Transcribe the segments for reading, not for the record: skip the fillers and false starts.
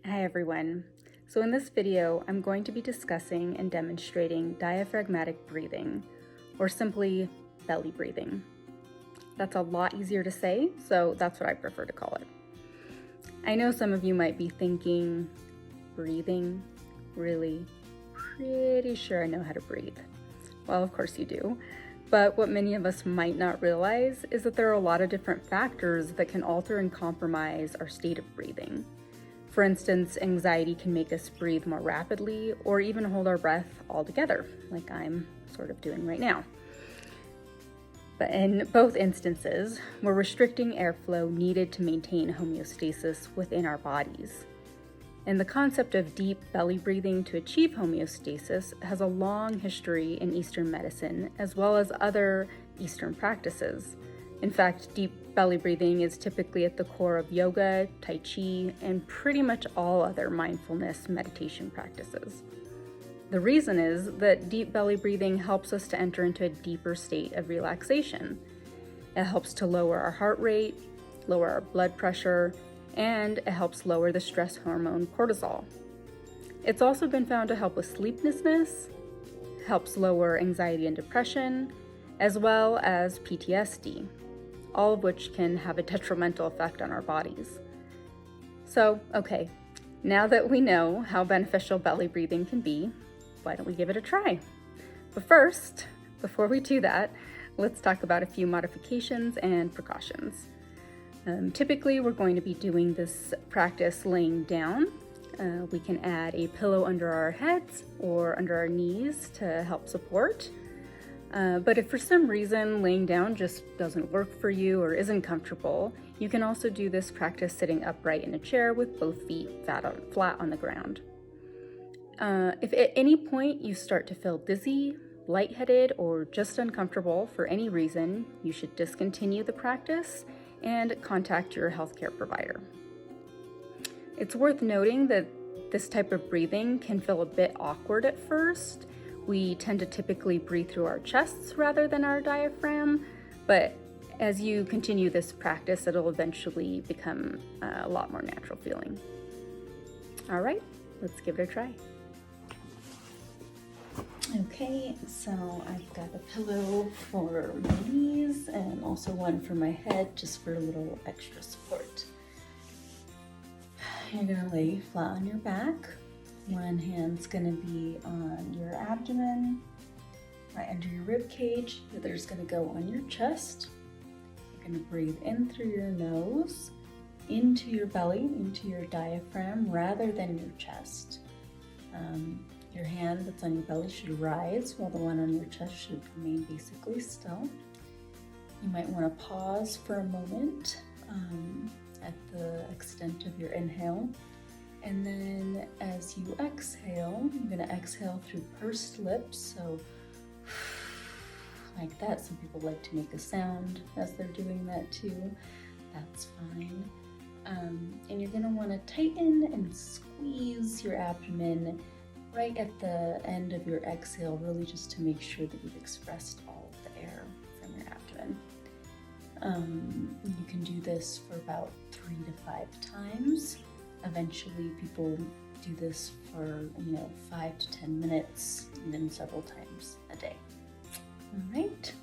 Hi everyone. So in this video, I'm going to be discussing and demonstrating diaphragmatic breathing, or simply belly breathing. That's a lot easier to say, so that's what I prefer to call it. I know some of you might be thinking, breathing? Really? Pretty sure I know how to breathe. Well, of course you do. But what many of us might not realize is that there are a lot of different factors that can alter and compromise our state of breathing. For instance, anxiety can make us breathe more rapidly or even hold our breath altogether, like I'm sort of doing right now. But in both instances, we're restricting airflow needed to maintain homeostasis within our bodies. And the concept of deep belly breathing to achieve homeostasis has a long history in Eastern medicine, as well as other Eastern practices. In fact, deep belly breathing is typically at the core of yoga, tai chi, and pretty much all other mindfulness meditation practices. The reason is that deep belly breathing helps us to enter into a deeper state of relaxation. It helps to lower our heart rate, lower our blood pressure, and it helps lower the stress hormone cortisol. It's also been found to help with sleeplessness, helps lower anxiety and depression, as well as PTSD, all of which can have a detrimental effect on our bodies. So, okay, now that we know how beneficial belly breathing can be, why don't we give it a try? But first, before we do that, let's talk about a few modifications and precautions. Typically, we're going to be doing this practice laying down. We can add a pillow under our heads or under our knees to help support. But if for some reason laying down just doesn't work for you or isn't comfortable, you can also do this practice sitting upright in a chair with both feet flat on the ground. If at any point you start to feel dizzy, lightheaded, or just uncomfortable for any reason, you should discontinue the practice and contact your healthcare provider. It's worth noting that this type of breathing can feel a bit awkward at first. We tend to typically breathe through our chests rather than our diaphragm, but as you continue this practice, it'll eventually become a lot more natural feeling. All right, let's give it a try. Okay, so I've got a pillow for my knees and also one for my head just for a little extra support. You're gonna lay flat on your back. One hand's gonna be on your abdomen, right under your rib cage. The other's gonna go on your chest. You're gonna breathe in through your nose, into your belly, into your diaphragm rather than your chest. Your hand that's on your belly should rise while the one on your chest should remain basically still. You might want to pause for a moment at the extent of your inhale. And then as you exhale, you're going to exhale through pursed lips. So like that. Some people like to make a sound as they're doing that too. That's fine. And you're going to want to tighten and squeeze your abdomen right at the end of your exhale, really just to make sure that you've expressed all of the air from your abdomen. You can do this for about 3 to 5 times. Eventually, people do this for 5 to 10 minutes, even several times a day. All right.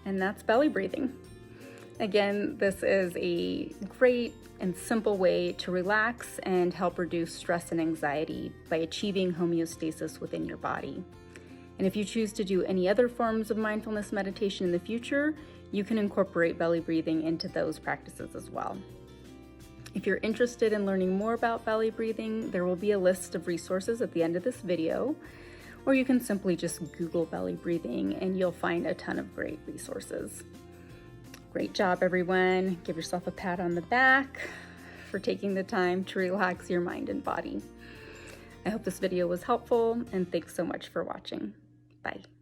and that's belly breathing. Again, this is a great and simple way to relax and help reduce stress and anxiety by achieving homeostasis within your body. And if you choose to do any other forms of mindfulness meditation in the future, you can incorporate belly breathing into those practices as well. If you're interested in learning more about belly breathing, there will be a list of resources at the end of this video, or you can simply just Google belly breathing and you'll find a ton of great resources. Great job, everyone. Give yourself a pat on the back for taking the time to relax your mind and body. I hope this video was helpful, and thanks so much for watching. Bye.